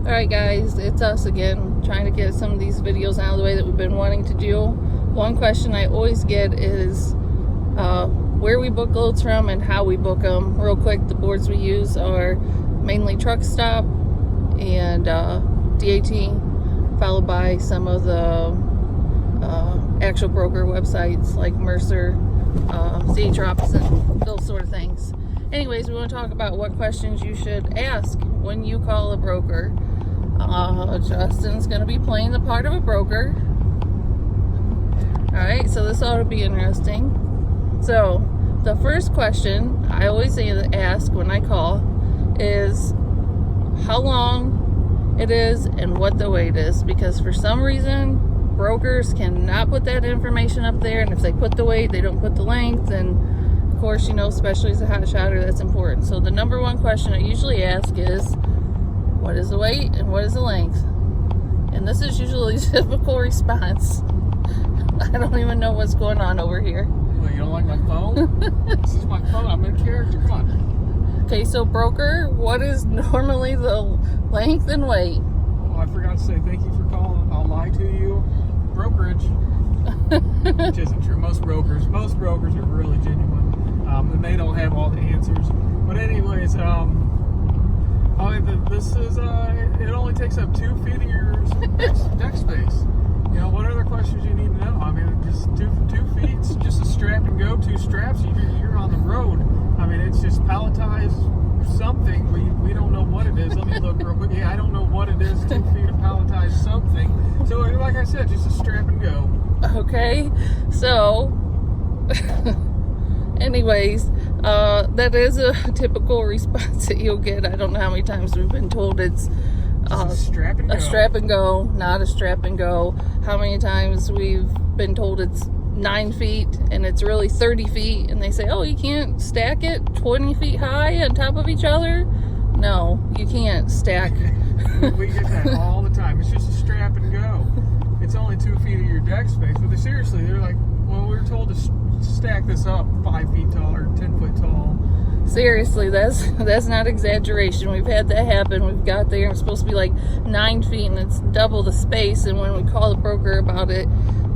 Alright guys, it's us again, trying to get some of these videos out of the way that we've been wanting to do. One question I always get is where we book loads from and how we book them. Real quick, the boards we use are mainly Truck Stop and DAT, followed by some of the actual broker websites like Mercer, C-Trops, and those sort of things. Anyways, we want to talk about what questions you should ask when you call a broker. Justin's going to be playing the part of a broker. Alright, so this ought to be interesting. So, the first question I always ask when I call is how long it is and what the wait is. Because for some reason, brokers cannot put that information up there. And if they put the wait, they don't put the length. And of course, you know, especially as a Hotshotter, that's important. So the number one question I usually ask is, what is the weight and what is the length? And this is usually a typical response. I don't even know what's going on over here. Well, you don't like my phone? This is my phone. I'm in character. Come on. Okay, so broker, what is normally the length and weight? Oh, I forgot to say thank you for calling. I'll lie to you. Brokerage. Which isn't true. Most brokers are really genuine. And they don't have all the answers. But anyways, this is, it only takes up 2 feet of your deck space. You know, what other questions you need to know? I mean, just two feet, it's just a strap and go, 2 straps, you're on the road. I mean, it's just palletized something. We don't know what it is. Let me look real quick. Yeah, I don't know what it is. 2 feet of palletized something. So, like I said, just a strap and go. Okay, so anyways, that is a typical response that you'll get. I don't know how many times we've been told it's a strap and go. A strap and go, not a strap and go. How many times we've been told it's 9 feet and it's really 30 feet, and they say, oh, you can't stack it 20 feet high on top of each other? No, you can't stack. We get that all the time. It's just a strap and go. It's only 2 feet of your deck space. But they're like, well, we were told to stack this up 5 feet tall or 10 foot tall. Seriously, that's not exaggeration. We've had that happen. We've got there and it's supposed to be like 9 feet and it's double the space. And when we call the broker about it,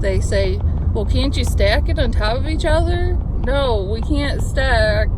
they say, well, can't you stack it on top of each other? No, we can't stack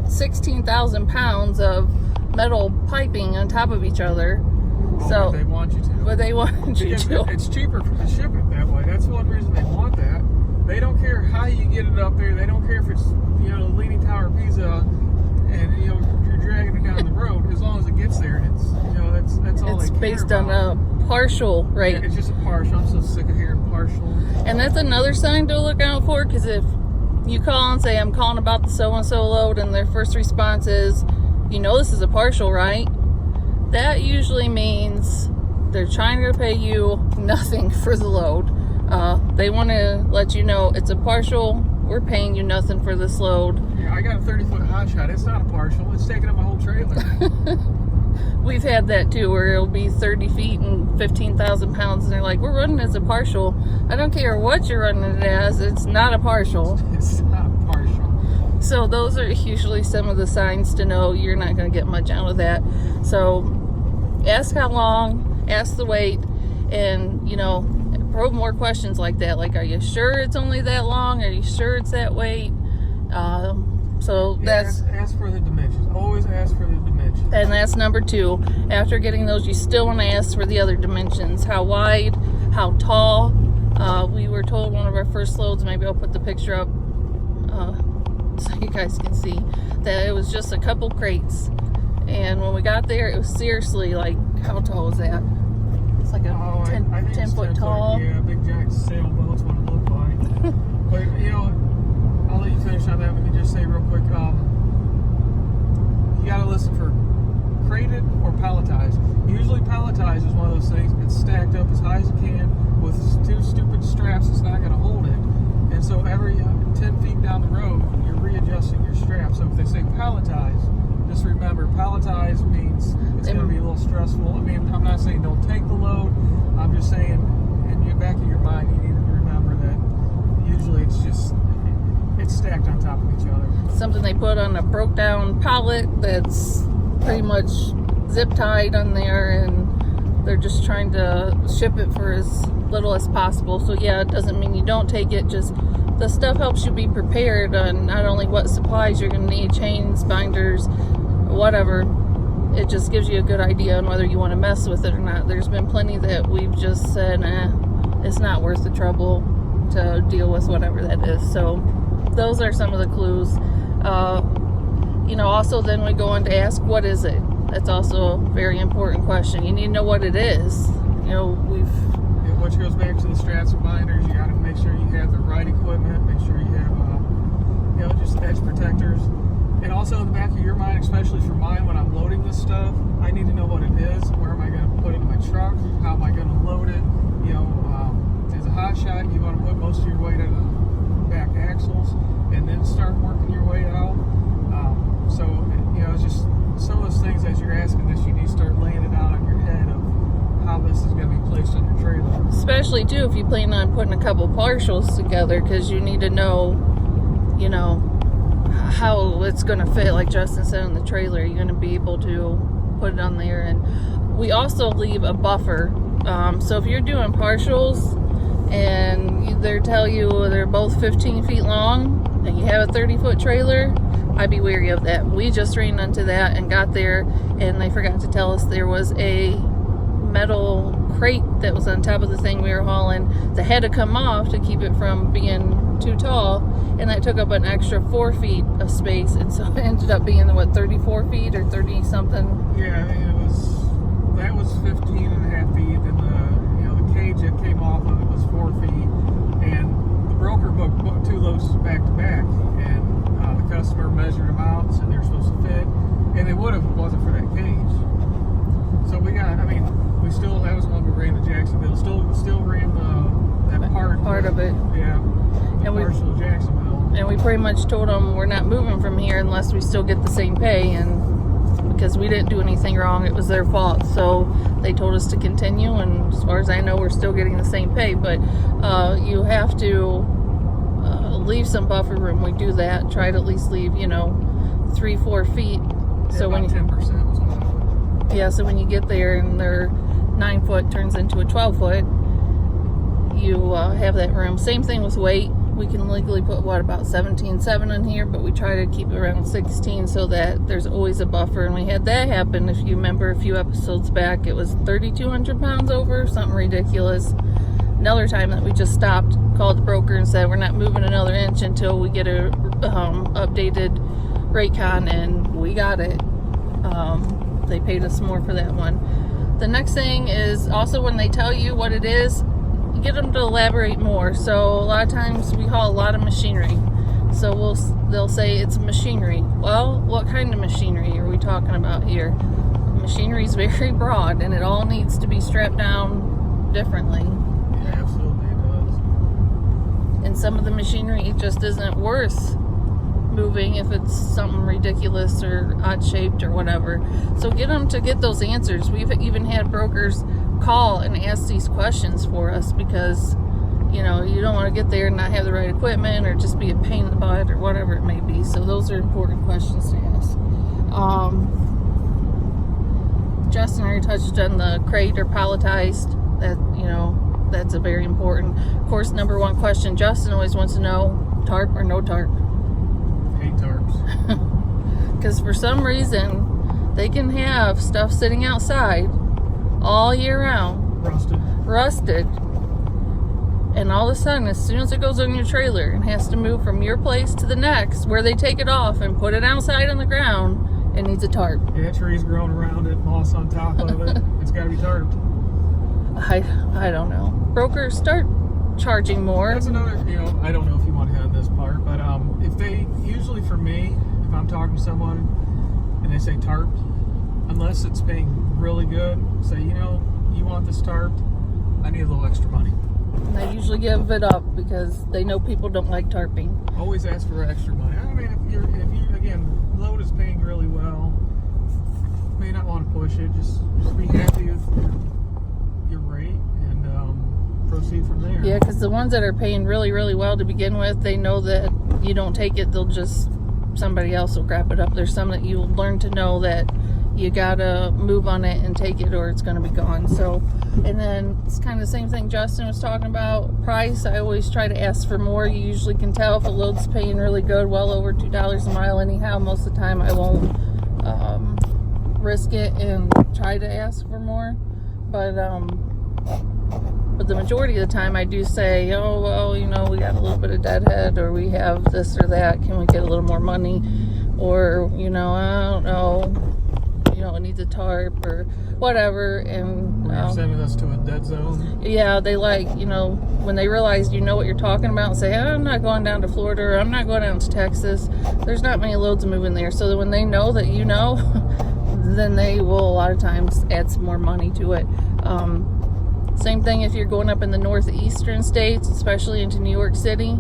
16,000 pounds of metal piping on top of each other. Well, So, but they want you to. But they want you to. It's cheaper to ship it that way. That's one reason they want that. They don't care how you get it up there. They don't care if it's, you know, the Leaning Tower of Pisa and, you know, you're dragging it down the road. As long as it gets there, and it's, you know, that's all It's they care based about. on a partial rate. Yeah, it's just a partial. I'm so sick of hearing partial. And that's another sign to look out for, because if you call and say, I'm calling about the so-and-so load, and their first response is, you know this is a partial, right? That usually means they're trying to pay you nothing for the load. They want to let you know it's a partial. We're paying you nothing for this load. Yeah, I got a 30-foot Hotshot. It's not a partial. It's taking up my whole trailer. We've had that too, where it'll be 30 feet and 15,000 pounds, and they're like, we're running as a partial. I don't care what you're running it as, it's not a partial. It's not partial. So those are usually some of the signs to know you're not going to get much out of that. So ask how long, ask the weight, and, you know, probe more questions like that. Like, are you sure it's only that long? Are you sure it's that weight? So that's... Ask for the dimensions. Always ask for the dimensions. And that's number 2. After getting those, you still want to ask for the other dimensions. How wide, how tall. We were told one of our first loads, maybe I'll put the picture up so you guys can see, that it was just a couple crates. And when we got there, it was seriously like, how tall is that? It's like a 10 foot tall. Yeah, big giant sailboat's what it looked like. But, you know, I'll let you finish on that. We can just say real quick, you got to listen for crated or palletized. Usually palletized is one of those things. It's stacked up as high as it can with 2 stupid straps. It's not going to hold it. And so every 10 feet down the road, you're readjusting your strap. So if they say palletized, just remember, palletized means it's going to be a little stressful. I mean, I'm not saying don't take the load. I'm just saying, in the back of your mind, you need to remember that usually it's stacked on top of each other. Something they put on a broke down pallet that's pretty much zip tied on there, and They're just trying to ship it for as little as possible. So yeah, it doesn't mean you don't take it, just the stuff helps you be prepared on not only what supplies you're going to need, chains, binders, whatever. It just gives you a good idea on whether you want to mess with it or not. There's been plenty that we've just said, it's not worth the trouble to deal with whatever that is. So those are some of the clues. Also then we go on to ask, what is it? That's also a very important question. You need to know what it is. Which goes back to the straps and binders. You got to make sure you have the right equipment. Make sure you have, just edge protectors. And also in the back of your mind, especially for mine, when I'm loading this stuff, I need to know what it is. Where am I going to put it in my truck? How am I going to load it? As a Hotshot, you want to put most of your weight on the back axles and then start working your way out. It's just some of those things as you're asking this, you need to start laying it out on your head of how this is going to be placed on your trailer. Especially too if you plan on putting a couple partials together, because you need to know, how it's going to fit. Like Justin said, in the trailer, you're going to be able to put it on there. And we also leave a buffer. So if you're doing partials and they tell you they're both 15 feet long and you have a 30-foot trailer, I'd be wary of that. We just ran into that and got there, and they forgot to tell us there was a metal crate that was on top of the thing we were hauling that had to come off to keep it from being too tall, and that took up an extra 4 feet of space, and so it ended up being 34 feet or 30 something. Yeah, that was 15 and a half feet, and the cage that came off of it was 4 feet, and the broker booked two loads back to back, and the customer measured them out, said they were supposed to fit, and they would have if it wasn't for that cage. So that was when we ran to Jacksonville. Still ran that part of it. Yeah, and partial to Jacksonville. And we pretty much told them we're not moving from here unless we still get the same pay, and because we didn't do anything wrong, it was their fault. So they told us to continue, and as far as I know, we're still getting the same pay. But you have to leave some buffer room. We do that. Try to at least leave 3-4 feet. Yeah, so when 10% was what I would. Yeah, so when you get there and their 9 foot turns into a 12 foot, you have that room. Same thing with weight. We can legally put about 17.7 in here, but we try to keep it around 16 so that there's always a buffer. And we had that happen, if you remember, a few episodes back. It was 3,200 pounds over, something ridiculous. Another time that we just stopped, called the broker and said we're not moving another inch until we get a updated rate con, and we got it. They paid us more for that one. The next thing is also when they tell you what it is, you get them to elaborate more. So a lot of times we haul a lot of machinery. So they'll say it's machinery. Well, what kind of machinery are we talking about here? Machinery is very broad, and it all needs to be strapped down differently. Yeah, absolutely it does. And some of the machinery just isn't worth moving if it's something ridiculous or odd shaped or whatever. So get them to get those answers. We've even had brokers call and ask these questions for us because you don't want to get there and not have the right equipment or just be a pain in the butt or whatever it may be. So those are important questions to ask. Justin already touched on the crate or palletized. That's a very important. Of course, number one question Justin always wants to know: tarp or no tarp? Hate tarps. Because for some reason they can have stuff sitting outside all year round, rusted, and all of a sudden, as soon as it goes on your trailer and has to move from your place to the next, where they take it off and put it outside on the ground, it needs a tarp. Yeah, trees growing around it, moss on top of it. It's got to be tarped. I don't know. Brokers start charging more. That's another, I don't know if you want to have this part, but if they, usually for me, if I'm talking to someone and they say tarped, unless it's paying really good, say, you want this tarped, I need a little extra money. And they usually give it up because they know people don't like tarping. Always ask for extra money. I mean, if you again, load is paying really well, may not want to push it, just be happy with your rate and proceed from there. Yeah, because the ones that are paying really, really well to begin with, they know that you don't take it, somebody else will grab it up. There's some that you'll learn to know that you gotta move on it and take it or it's gonna be gone. So, and then it's kind of the same thing Justin was talking about. Price, I always try to ask for more. You usually can tell if a load's paying really good, well over $2 a mile anyhow. Most of the time I won't risk it and try to ask for more. But the majority of the time I do say, oh, well, you know, we got a little bit of deadhead, or we have this or that. Can we get a little more money? Or, you know, I don't know, you know, it needs a tarp or whatever. And You're sending us to a dead zone. yeah, they like, you know, when they realize you know what you're talking about and say, I'm not going down to Florida, or I'm not going down to Texas. There's not many loads moving there. So that when they know that you know, then they will a lot of times add some more money to it. Same thing if you're going up in the northeastern states, especially into New York City.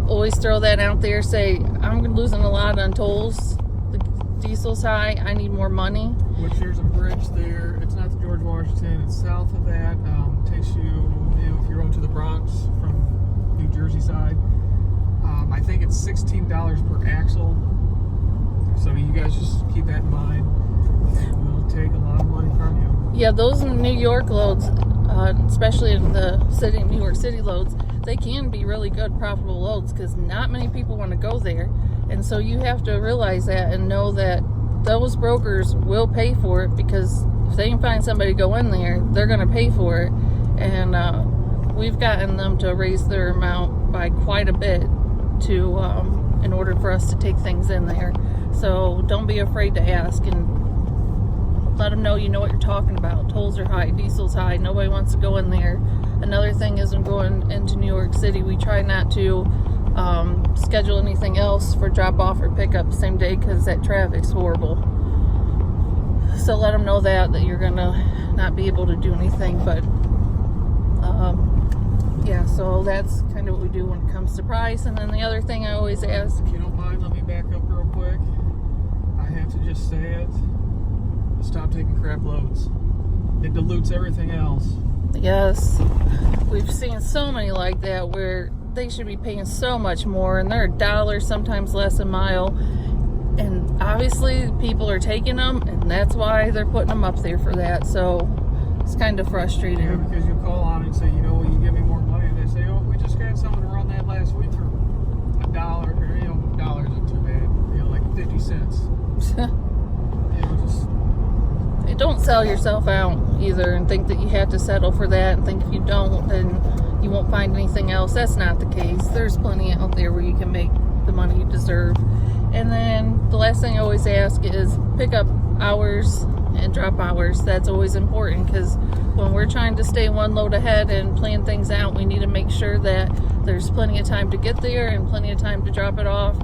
Always throw that out there. Say, I'm losing a lot on tolls. The diesel's high. I need more money. Which there's a bridge there. It's not the George Washington. It's south of that. Takes you, you know, if you're going to the Bronx from New Jersey side. I think it's $16 per axle. So you guys just keep that in mind. We'll take a lot of money from you. Yeah, those New York loads, especially in the city, New York City loads, they can be really good, profitable loads because not many people want to go there. And so you have to realize that and know that those brokers will pay for it, because if they can find somebody to go in there, they're going to pay for it. And we've gotten them to raise their amount by quite a bit to in order for us to take things in there. So don't be afraid to ask, and let them know you know what you're talking about. Tolls are high, diesel's high, nobody wants to go in there. Another thing is, when going into New York City, we try not to schedule anything else for drop off or pickup the same day, because that traffic's horrible. So let them know that you're gonna not be able to do anything. But yeah, so that's kind of what we do when it comes to price. And then the other thing I always ask, if you don't mind, let me back up real quick. I have to just say it. Stop taking crap loads. It dilutes everything else. yes, we've seen so many like that where they should be paying so much more, and they're $1, sometimes less a mile. And obviously people are taking them, and that's why they're putting them up there for that. So it's kind of frustrating. Yeah, because you call on and say, you know, will you give me more money? And they say, oh, we just got someone to run that last week for $1, or, you know, $1 isn't too bad. You know, like 50 cents. You know, just... Don't sell yourself out either and think that you have to settle for that, and think if you don't, then you won't find anything else. That's not the case. There's plenty out there where you can make the money you deserve. And then the last thing I always ask is pick up hours and drop hours. That's always important, because when we're trying to stay one load ahead and plan things out, we need to make sure that there's plenty of time to get there and plenty of time to drop it off,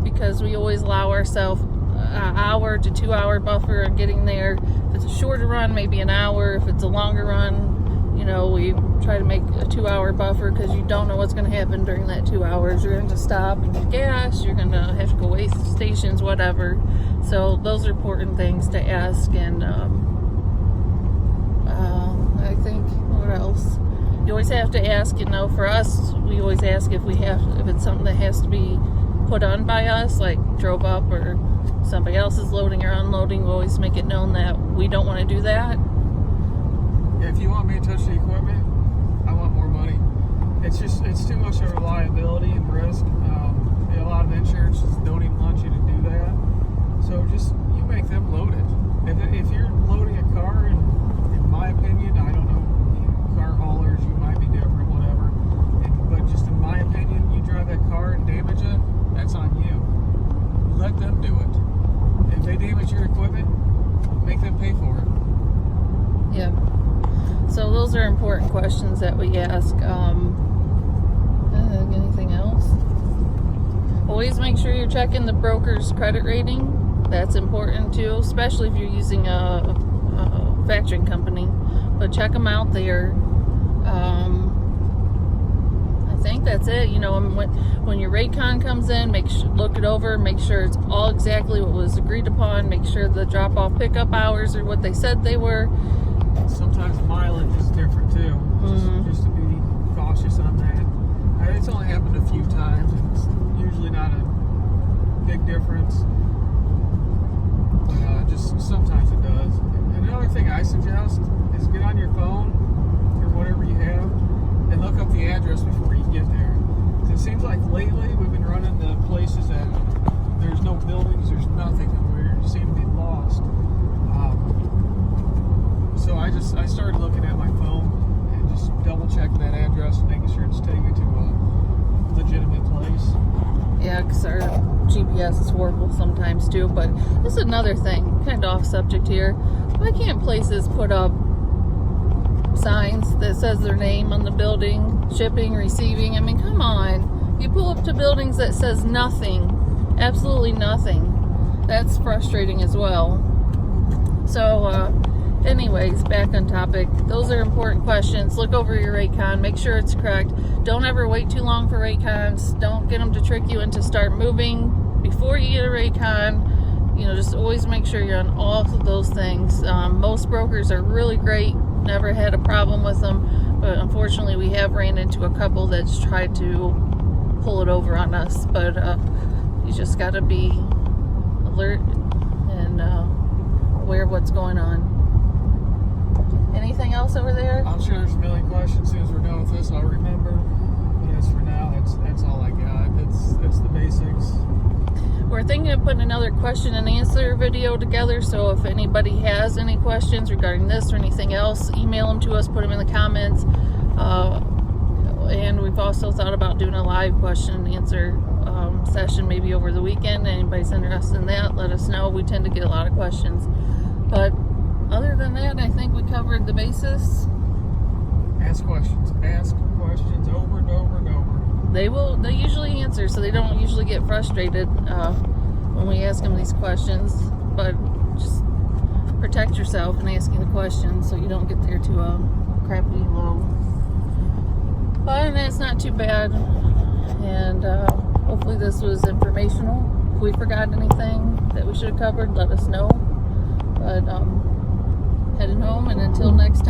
because we always allow ourselves an hour to 2 hour buffer in getting there. If it's a shorter run, maybe an hour. If it's a longer run, you know, we try to make a 2 hour buffer, because you don't know what's going to happen during that 2 hours. You're going to stop and get gas, you're going to have to go wait stations, whatever. So those are important things to ask. And I think, what else? You always have to ask, you know, for us, we always ask if it's something that has to be put on by us, like drove up or somebody else is loading or unloading. We always make it known that we don't want to do that. Yeah, if you want me to touch the equipment, I want more money. It's too much of a liability and risk. A lot of insurances don't even want you to do that. So just, you make them load it. If you're loading a car, and in my opinion, I don't know, car haulers, you might be different, whatever. But just in my opinion, you drive that car and damage it, that's on you. Let them do it. If they damage your equipment, make them pay for it. Yeah. So those are important questions that we ask. Anything else? Always make sure you're checking the broker's credit rating. That's important too, especially if you're using a factoring company. But check them out there. I think that's it. You know, when your rate con comes in, look it over, make sure it's all exactly what was agreed upon. Make sure the drop-off pickup hours are what they said they were. Sometimes mileage is different too. Just to be cautious on that. It's only happened a few times. It's usually not a big difference. But just sometimes it does. another thing I suggest is get on your phone or whatever you have and look up the address before you get there. 'Cause it seems like lately we've been running to places that there's no buildings, there's nothing, and we seem to be lost. So I started looking at my phone and just double checking that address and making sure it's taking me to a legitimate place. Yeah, because our GPS is horrible sometimes too. But this is another thing, kind of off subject here. Why can't places put up signs that says their name on the building, shipping, receiving? I mean, come on. You pull up to buildings that says nothing, absolutely nothing. That's frustrating as well. So, anyways, back on topic. Those are important questions. Look over your Raycon. Make sure it's correct. Don't ever wait too long for Raycons. Don't get them to trick you into start moving before you get a Raycon. You know, just always make sure you're on all of those things. Most brokers are really great. Never had a problem with them. But unfortunately, we have ran into a couple that's tried to pull it over on us. But you just got to be alert and aware of what's going on. Anything else over there? I'm sure there's a million questions. As soon as we're done with this, I'll remember. But as for now, that's all I got. It's the basics. We're thinking of putting another question and answer video together. So if anybody has any questions regarding this or anything else, email them to us. Put them in the comments. And we've also thought about doing a live question and answer session maybe over the weekend. Anybody's interested in that, let us know. We tend to get a lot of questions. But other than that, I think we covered the basis. Ask questions. Ask questions over and over and over. They usually answer, so they don't usually get frustrated when we ask them these questions. But just protect yourself in asking the questions so you don't get there to a crappy low. But it's not too bad. And hopefully this was informational. If we forgot anything that we should have covered, let us know. But heading home, and until next